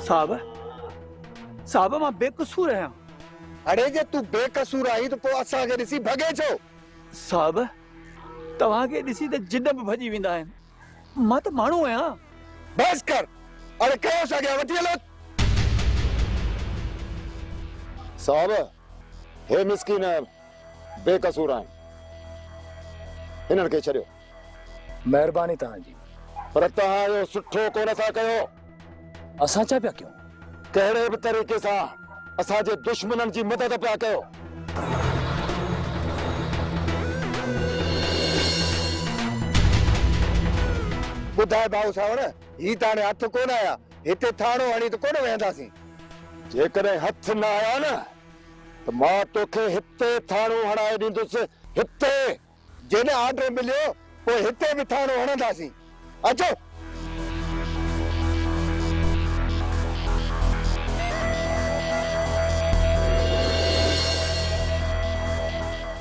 साहब मां बेकसूर आहियां। अरे जे तू बेकसूर आई तो पोइ असांखे ॾिसी भॻे छो? साहब तव्हांखे ॾिसी त जिन बि भॼी वेंदा आहिनि। मां त माण्हू आहियां। बस कर। अरे कयो साॻिया वठी हलो। साहब हे मिस्किन बेकसूर आहिनि, हिननि खे छॾियो। महिरबानी तव्हांजी। पर तव्हां इहो सुठो कोन था कयो। असां छा पिया कयूं? कहिड़े बि तरीक़े सां असांजे दुश्मननि जी मदद पिया कयो। ॿुधाए भाऊ सावण, ही त हाणे हथ कोन आया, हिते थाणो हणी त कोन वेहंदासीं। जेकॾहिं हथ न आया न त मां तोखे हिते थाणो हणाए ॾींदुसि। हिते जॾहिं ऑर्डर मिलियो पोइ हिते बि थाणो हणंदासीं। अचो।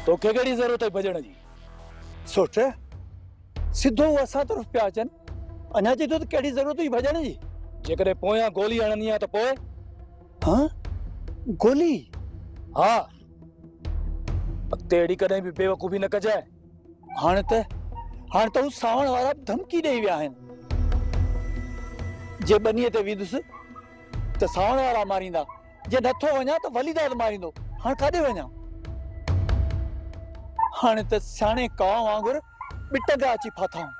तोखे कहिड़ी ज़रूरत है भॼण जी? सोच सिधो असां तरफ़ पिया अचनि, अञा चए थो त कहिड़ी ज़रूरत हुई भॼण जी? जेकॾहिं पोयां गोली हणंदी आहे त पोइ? हाँ गोली? हाँ, अॻिते अहिड़ी कॾहिं बि बेवकूफ़ी न कजाए। हाणे त हू सावण वारा धमकी ॾेई विया आहिनि। जे बनीअ ते वेंदुसि त सावण वारा मारींदा, जे नथो वञा त वलीदाद मारींदो। हाणे काॾे वञा? हाणे त सियाणे कांव वांगुरु ॿिट पिया अची फाथाऊं।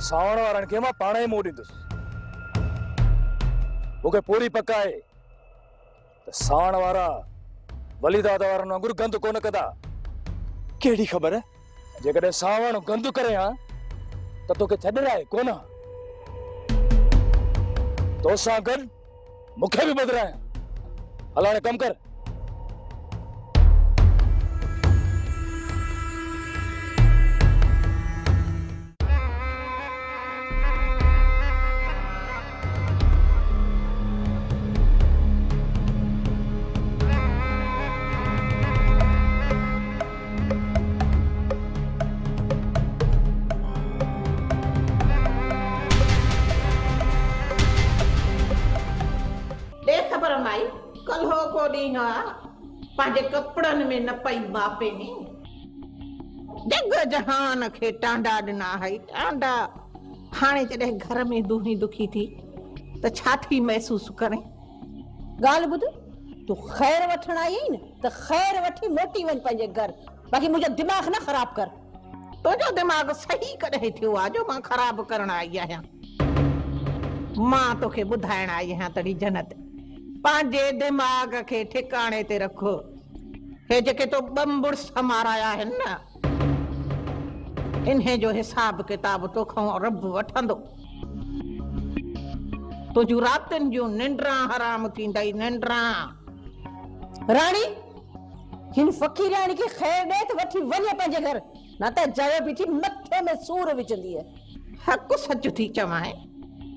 सावण वारनि खे मां पाण ई मोड़ ॾींदुसि। मूंखे पूरी पक आहे त सावण वारा वलीदाद वारनि वांगुरु गंद कोन कंदा। कहिड़ी ख़बर? जेकॾहिं सावण गंद करे हा त तोखे छॾाए कोन। तोसां गॾु मूंखे बि बदिराए। हल हाणे कमु कर। पंहिंजे कपड़नि में न पई बापे नी। जग जहान खे टांडा ॾिना हई टांडा। हाणे जॾहिं घर में दुही दुखी थी त छा थी महसूस करे? ॻाल्हि ॿुध, तू ख़ैर वठण आई न त ख़ैर वठी मोटी वञ पंहिंजे घर। बाक़ी मुंहिंजो दिमाग़ न ख़राब कर। तुंहिंजो दिमाग़ सही कॾहिं थियो आहे जो मां ख़राब करण आई आहियां? मां तोखे ॿुधाइण आई आहियां तड़ी जन्नत, पंहिंजे दिमाग़ खे ठिकाणे ते रखो। हे जेके तो बम्बुड़ समाराया आहिनि न, इन्हे जो हिसाब किताब तोखां रब वठंदो। तुंहिंजूं रातिनि जूं निंड्रां हराम थींदई। निंड्रां राणी, हिन फ़क़ीराणी खे ख़ैर ॾे त वठी वञे पंहिंजे घर, न त जव बीठी मथे में सूर विझंदी है। हक़ सच थी चवां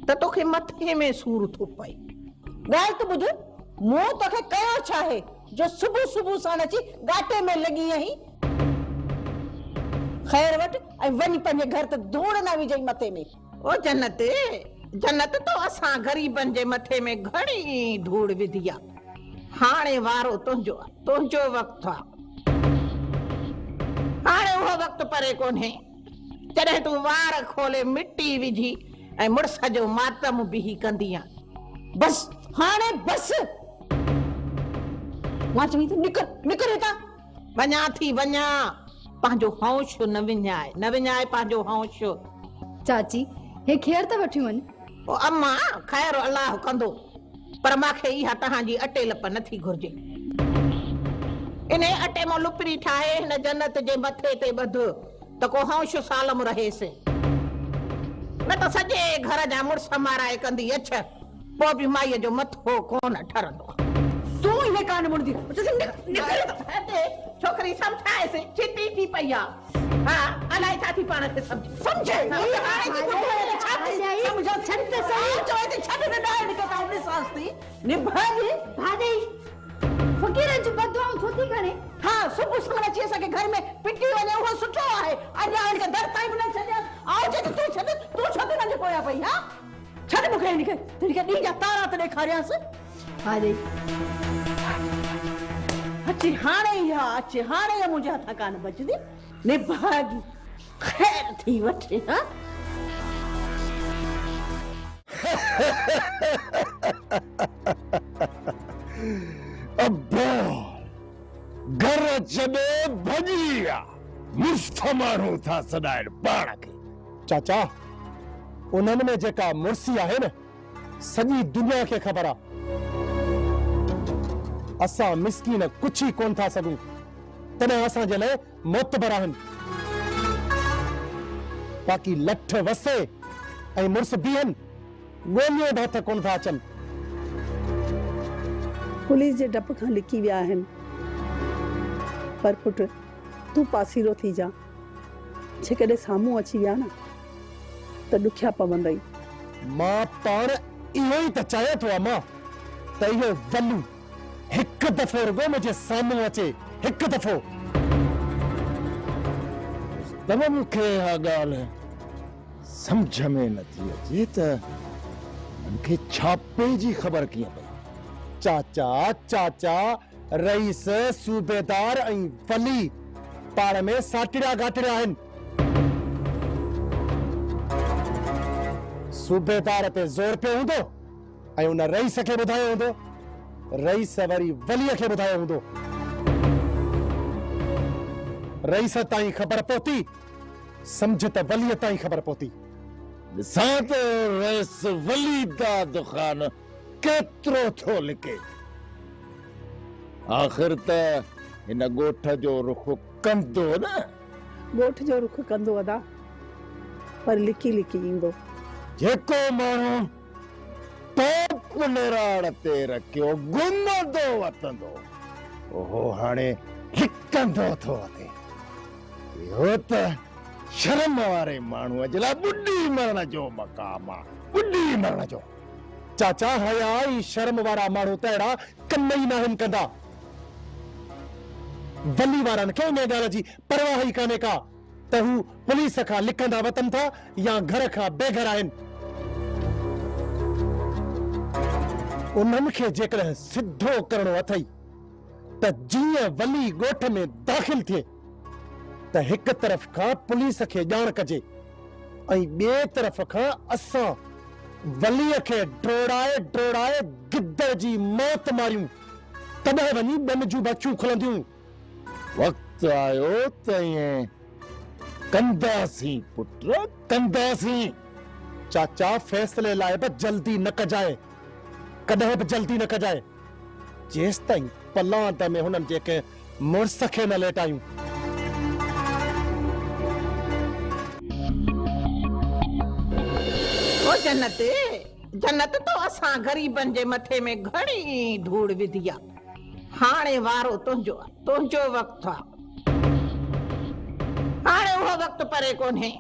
त तोखे मथे में सूर थो पए। ॻाल्हि त ॿुध, मूं तोखे कयो छा आहे जो सुबुह सुबुह सां अची गाटे में लॻी आहीं? ख़ैर वठ ऐं वञ पंहिंजे घर त धूड़ न विझई मथे में। ओ जन्नत, जन्नत तो असां ग़रीबनि जे मथे में घणी धूड़ विधी आहे। हाणे वारो तुंहिंजो आहे, तुंहिंजो वक़्तु आहे। हाणे उहो वक़्तु परे कोन्हे जॾहिं तूं वार खोले मिटी विझी ऐं मुड़ुस जो मातम बिही कंदी आहे। बस हाणे बस। मां चवी त निकर हितां। वञा थी वञा, पंहिंजो हौश न विञाए पंहिंजो हौश। चाची हे खेर त वठी वञ। ओ अम्मा, ख़ैर अल्लाह कंदो, पर मूंखे इहा तव्हांजी अटे लप नथी घुर्जे। इन अटे मां लुपरी ठाहे हिन जन्नत जे मथे ते ॿध त को हौश सालम रहेसि। न त सॼे घर जा मुड़ुस माराए कंदी अछ, पोइ बि माईअ जो मथो कोन ठरंदो। तूं इने कान मुड़दी। छोकरी सम्झाएसि, चिटी थी पई आहे। हा, अलाए छा थी पाण खे सम्झे। समझो छन त सही चोए त छड न डायण के ताऊ ने सास्ती निभाजे भादे फकीरन जी बदुआऊं छो थी करे? हां, सुबह साण अची सके घर में पिटी वने वो सुठो आहे। अॼ आण के दर ताईं न छॾे। आओ जे तू छड न पोया पई। हां, छड न मूंखे हिनखे ॾींहं जा तारा त ॾेखारियांसि। भाॼी अचे हाणे मुंहिंजे हथां कान बचंदी। निभागी ख़ैर थी वठे। हा अब्बा घर छॾे भॼी विया। मुस्त माण्हू था सॾाइनि पाण खे। चाचा उन्हनि में जेका मुर्सी आहे न सॼी दुनिया खे ख़बर आहे। असां मिसकीन कुछ ई कोन था सघूं तॾहिं असांजे लाइ मोतबर आहिनि। बाक़ी लठ वसे ऐं मुर्स बीहनि ॻोल्हियो बि हथ कोन था अचनि। पुलिस जे डप खां लिकी विया आहिनि। पर पुट तूं पासीरो थी जा। जेकॾहिं साम्हूं अची विया न त ॾुखिया पवंदई। मां पाण इहो ई त चाहियां थो अमां त इहो वलू हिकु दफ़ो रुगो मुंहिंजे साम्हूं अचे। हिकु दफ़ो। तब मूंखे इहा ॻाल्हि सम्झ में नथी अचे त मूंखे छापे जी ख़बर कीअं पई। चाचा रईस सूबेदार ऐं वली पाण में साटिड़ा गाटिड़ा आहिनि। सूबेदार ते ज़ोर पियो हूंदो ऐं उन रईस खे ॿुधायो हूंदो। रईस वरी वलीअ खे ॿुधायो हूंदो। रईस ताईं ख़बर पहुती सम्झ त वलीअ ताईं ख़बर पहुती। ॾिसां त रईस वली दा दुकान केतिरो थो लिके। आख़िर त हिन ॻोठ जो रुख कंदो न। ॻोठ जो रुख कंदो अदा पर लिकी लिकी ईंदो। जेको माण्हू टोप निराड़ ते रखियो घुमंदो वतंदो ओहो हाणे हिकंदो थो वञे। इहो त शर्म वारे माण्हूअ जे लाइ ॿुॾी मरण जो मक़ाम आहे। ॿुॾी मरण जो। चाचा हया ऐं शर्म वारा माण्हू त अहिड़ा कम ई न आहिनि कंदा। वली वारनि खे इन ॻाल्हि जी परवाह ई कान्हे का त हू पुलिस खां लिकंदा वतन था या घर खां बेघर आहिनि। उन्हनि खे जेकॾहिं सिधो करणो अथई त जीअं वली ॻोठ में दाख़िल थिए त हिकु तरफ़ खां पुलिस खे ॼाण कजे ऐं ॿिए तरफ़ खां असां वलीअ खे ड्रोड़ाए गिद्ध जी मौत मारियूं तॾहिं वञी ॿियनि जूं बचियूं खुलंदियूं। वक़्तु आयो त ईअं कंदासीं पुट कंदासीं। चाचा फैसले लाइ बि जल्दी न कजाए। कॾहिं बि जल्दी न कजाए जेसि ताईं पलांट में हुननि जेके मुड़ुस खे न लेटायूं। ओ जन्नत तो असां ग़रीबनि जे मथे में घणी धूड़ विधी आहे। हाणे वारो तुंहिंजो वक़्तु आहे। हाणे उहो वक़्तु परे कोन्हे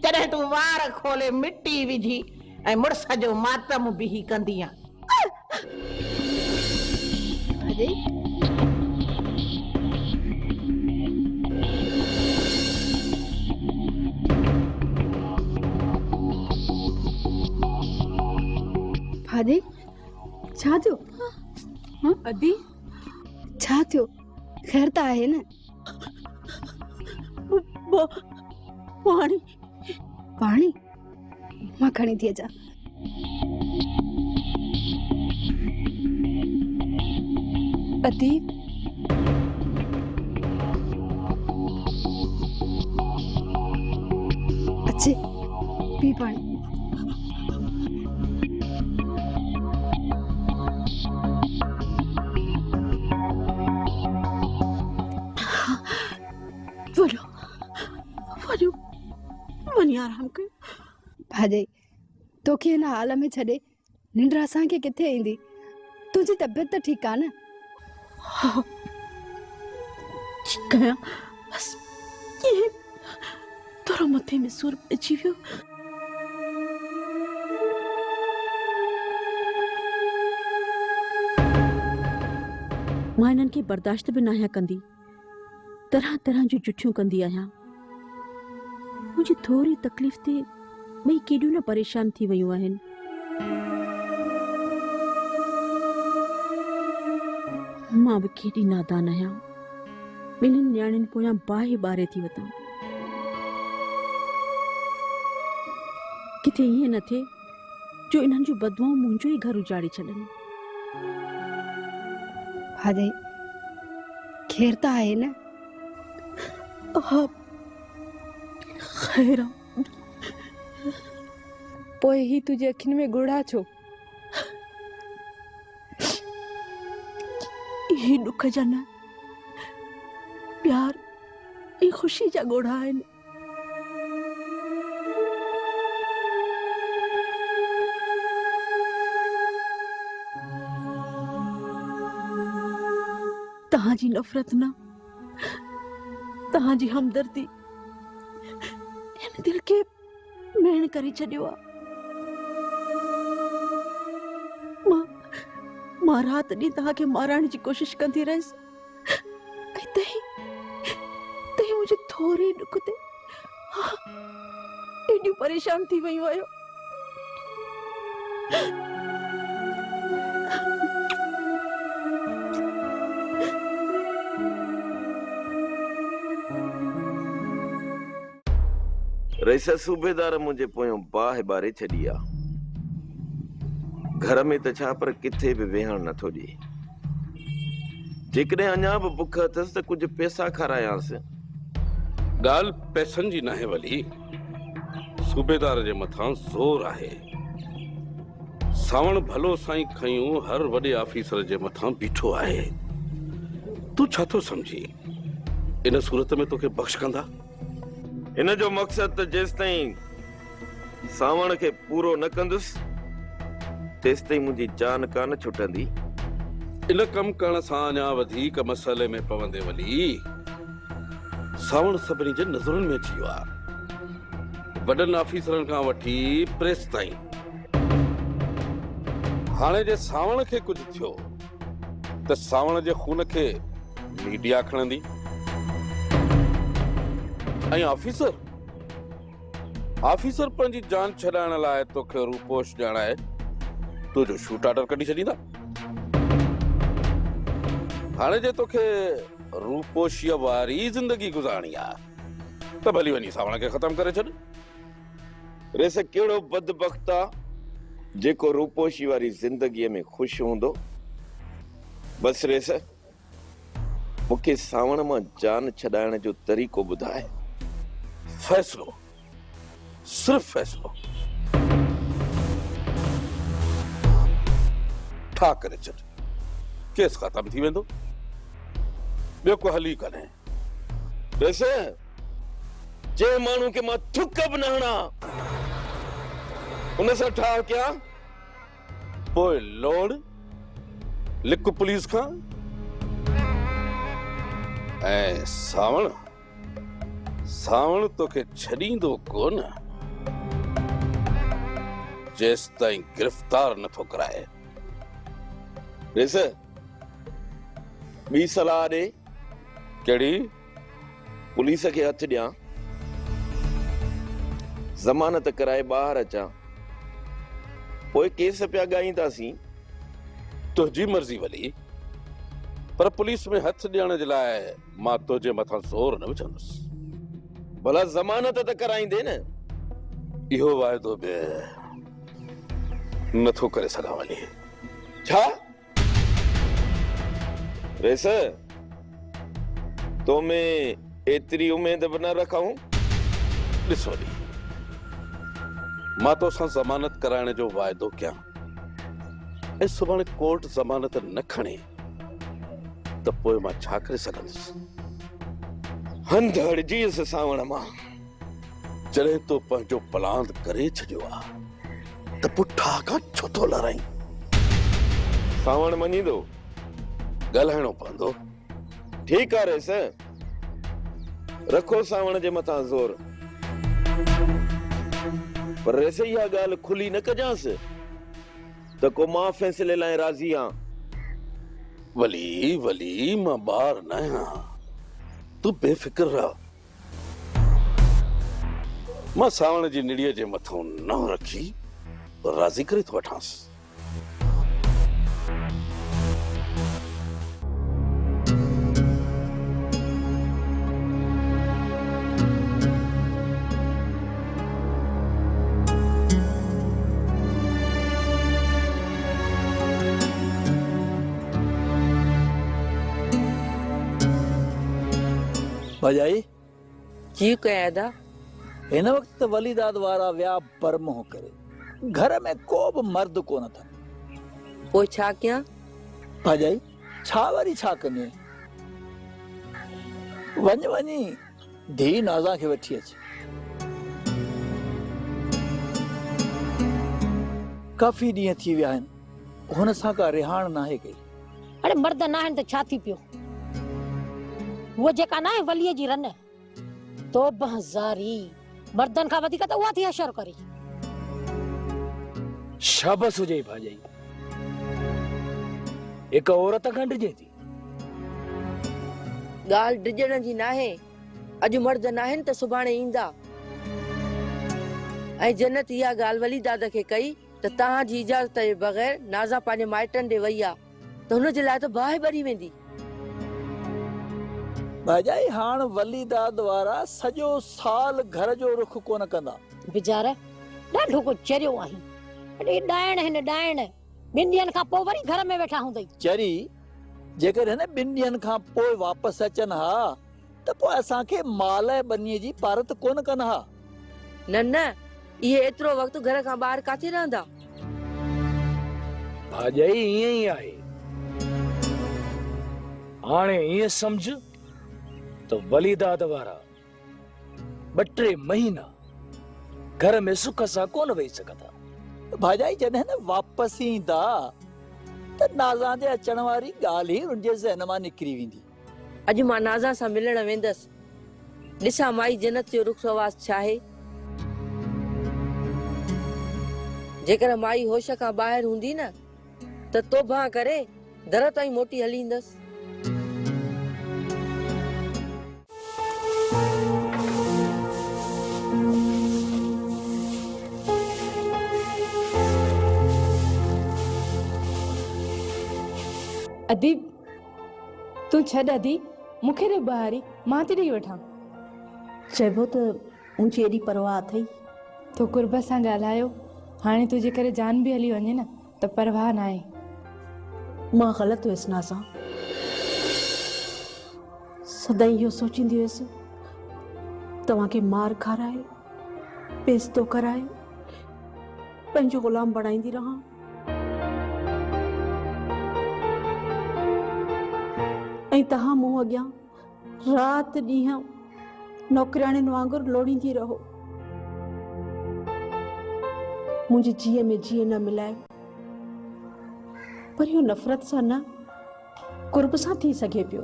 जॾहिं तूं वार खोले मिटी विझी ऐं मुड़ुस जो मातम बिही कंदीअ। भाॼी भाॼी छा थियो? अदी छा थियो? ख़ैर त आहे न? पाणी पाणी मां खणी थी अचां। अदी अच्छे पी पानी। वञो वञी आराम कयो। भाॼी तोखे हिन हाल में छॾे निंड असांखे किथे ईंदी? तुंहिंजी तबियत त ठीकु आहे न? ठीकु आहियां बस ये थोरो मथे में सूर अची वियो। मां इन्हनि खे बर्दाश्त बि न आहियां कंदी। तरह तरह जूं जुठियूं कंदी आहियां। मुंहिंजी थोरी तकलीफ़ ते ॿई केॾियूं न परेशान थी वियूं आहिनि। मां बि केॾी नादान आहियां, ॿिन्हिनि न्याणियुनि पोयां बाहि ॿारे थी वठां। किथे ईअं न थिए जो इन्हनि जूं बदवाऊं मुंहिंजो ई घर उजाड़े छॾनि। भाॼई खेर त आहे न? हा, ख़ैर आहे। पोइ ही तुंहिंजे अखियुनि में ॻोढ़ा छो? इहे ॾुख जा न, प्यार ऐं ख़ुशी जा ॻोढ़ा आहिनि। तव्हांजी नफ़रत न, तव्हांजी हमदर्दी हिन दिल खे मेण करे छॾियो आहे। मां रात ॾींहुं तव्हांखे मारण जी कोशिश कंदी रहियसि, ऐं तही मुंहिंजे थोरे ॾुख ते एॾियूं परेशान थी वयूं आहियो। रईस सूबेदार मुंहिंजे पोयों बाहि ॿारे छॾी आहे। घर में त छा पर किथे बि वेहण नथो ॾिए। जेकॾहिं अञा बि बुख अथसि त कुझु पैसा खारायांसि। ॻाल्हि पैसनि जी नाहे वली, सूबेदार जे मथां ज़ोर आहे। सावण भलो साईं खयूं हर वॾे ऑफिसर जे मथां बीठो आहे। तूं छा थो सम्झी? इन सूरत में तोखे बख़्श कंदा? इन जो मक़सदु त जेसिताईं सावण खे पूरो न कंदुसि तेसिताईं मुंहिंजी जान कान छुटंदी। इन कम करण सां अञा वधीक मसइले में पवंदे वली। सावण सभिनी जे नज़रुनि में अची वियो आहे, वॾनि ऑफिसरनि खां वठी प्रेस ताईं। हाणे जे सावण खे कुझु थियो त सावण जे खून खे मीडिया खणंदी, ऐं ऑफिसर पंहिंजी जान छॾाइण लाइ तोखे रूपोश ॼाणाए तुंहिंजो शूट ऑर्डर कढी छॾींदा। हाणे जे तोखे रूपोशीअ वारी ज़िंदगी गुज़ारणी आहे त भली वञी सावण खे ख़तम करे छॾ। रेस कहिड़ो बदबख्त आहे जेको रूपोशी वारी ज़िंदगीअ में ख़ुशि हूंदो। बस रेस मूंखे सावण मां जान छॾाइण जो तरीक़ो ॿुधाए। फैसलो, सिर्फ फैसलो ठा करे छॾ, केस ख़तम थी वेंदो, ॿियो को हल ई कान्हे। वैसे जे माण्हू खे मां थुक बि न हणां उन सां ठा कयां, पोइ लोड़ लिक पुलिस खां। ऐं सावण तोखे छॾींदो कोन जेसि ताईं गिरफ़्तार नथो कराए। रेस ॿी सलाह ॾे। कहिड़ी? पुलिस खे हथ ॾियां, ज़मानत कराए ॿाहिरि अचां, पोइ केस पिया ॻाईंदासीं। तुंहिंजी मर्ज़ी वली, पर पुलिस में हथ ॾियण जे लाइ मां तुंहिंजे मथां ज़ोर न विझंदुसि। भला ज़मानत त कराईंदे न? इहो वाइदो बि नथो करे सघां वली। छा? रेस तो में एतिरी उमेद बि न रखूं। ॾिसो वली, मां तोसां ज़मानत कराइण जो वाइदो कयां ऐं सुभाणे कोर्ट ज़मानत न खणे त पोइ मां छा करे सघंदुसि? हंध हड़जीसि सावण मां। जॾहिं तो पंहिंजो पलांद करे छॾियो आहे त पुठा खां छो थो लड़ाई? सावण मञींदो? ॻाल्हाइणो पवंदो। ठीकु आहे रेस, रखो सावण जे मथां ज़ोर, पर रेस इहा ॻाल्हि खुली न कजांसि त को मां फ़ैसिले लाइ राज़ी आहियां। वली मां ॿार न आहियां, तूं बेफ़िक्र रह। मां सावण जी निड़ीअ जे मथां न रखी राज़ी करे थो वठांसि। भाजाई जी क़यादा। हिन वक्त वलीदाद वारा विया बरमोह करे, घर में को बि मर्द कोन था। पोइ छा कयां? भाजाई छा वरी छा कंदे, वञी धी नाज़ा खे वठी अच। काफ़ी ॾींहं थी विया आहिनि, हुन सां का रिहाण नाहे कई। अरे मर्द ना आहिनि त छा थी पियो, वो जेका ना आहे वलीअ जी रन, तो बहज़ारी मर्दन खां वधीक त उहा थी अशर करी। शाबस हुजे भाजाई, हिक औरत खंडिजे थी। ॻाल्हि डिॼण जी नाहे, अॼु मर्द न आहिनि त सुभाणे ईंदा। ऐं जन्नत इहा ॻाल्हि वलीदाद खे कई त तव्हांजी इजाज़त जे बग़ैर नाज़ा पंहिंजे माइटनि ॾे वई आहे त हुन जे लाइ त बाहि ॿरी वेंदी। भाजाई हाण वलीदाद वारा सॼो साल घर जो रुख कोन कंदा। बेचारा ॾाढो कुझु चरियो आहीं, अॾे ॾाइण हिन ॾाइण, 2 ॾींहंनि खां पोइ वरी घर में वेठा हूंदई। चरी जेकर हिन 2 ॾींहंनि खां पोइ वापसि अचनि हा त पोइ असांखे माल ऐं बनीअ जी पारत कोन कनि हा। न इहे एतिरो वक़्तु घर खां ॿाहिरि काथे रहंदा? भाजाई ईअं ई आहे। हाणे ईअं सम्झ तो वलीदाद वारा 2-3 महीना घर में सुख सां कोन वेही सघंदा। भाजाई जॾहिं न वापसि ईंदा त नाज़ा जे अचण वारी ॻाल्हि ई उनजे ज़हन मां निकिरी वेंदी। अॼु मां नाज़ा सां मिलण वेंदसि, ॾिसां माई जन्नत जो रुख आवाज़ छा आहे। जेकर माई होश खां ॿाहिरि हूंदी न त तोबा करे दर ताईं मोटी हली ईंदसि। अदी तूं छॾ, अदी मूंखे ॾे ॿाहिरि मां थी ॾेई वठां। चइबो त मुंहिंजी एॾी परवाह अथई। तो कुर्ब सां ॻाल्हायो, हाणे तुंहिंजे करे जान बि हली वञे न त परवाह न आहे। मां ग़लति हुयसि नाज़ा, सदाईं इहो सोचींदी हुयसि तव्हांखे मार खाराए, बेइज़्तो कराए, पंहिंजो ग़ुलाम बणाईंदी रहां। ऐं तव्हां मूं अॻियां राति ॾींहं नौकराणियुनि वांगुरु लोड़ींदी रहो। मुंहिंजी जीअ में जीअ न मिलायो, पर इहो नफ़रत सां न, कुर्ब सां थी सघे पियो।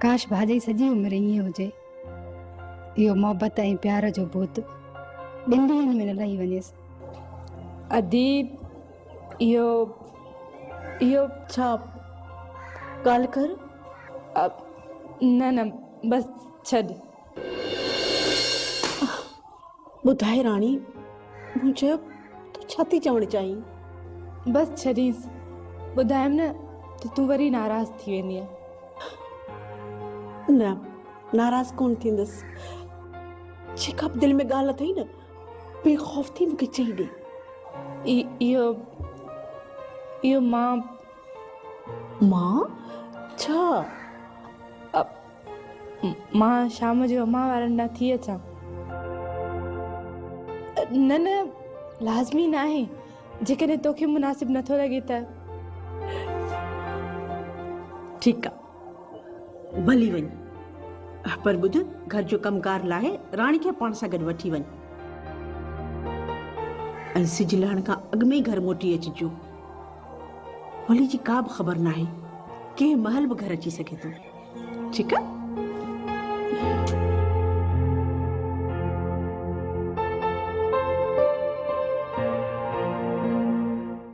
काश भाॼई सॼी उमिरि ईअं हुजे, इहो मोहबत ऐं प्यार जो भूत 2 ॾींहंनि में न लही वञेसि। अदीब इहो छा ॻाल्हि कर? न बस छॾ। ॿुधाए राणी, मूं चयो तूं छा थी चवणु चाहीं? बस छॾीसि, ॿुधायमि न त तूं वरी नाराज़ थी वेंदीअ। न, नाराज़ कोन थींदसि। जेका बि दिलि में ॻाल्हि अथई न, बेखौफ़ थी मूंखे चई ॾे। इहो मां छा? मां शाम जो अम्मा वारनि ॾांहुं थी अचां। न लाज़मी न आहे, जेकॾहिं तोखे मुनासिब नथो लॻे त। ठीकु आहे, भली वञ, पर ॿुध, घर जो कमकार लाइ राणी खे पाण सां गॾु वठी वञ ऐं सिज लहण खां अॻु में ई घर मोटी अचिजो। होली जी का बि ख़बर न आहे, कंहिं महल बि घर अची सघे थो। ठीकु आहे?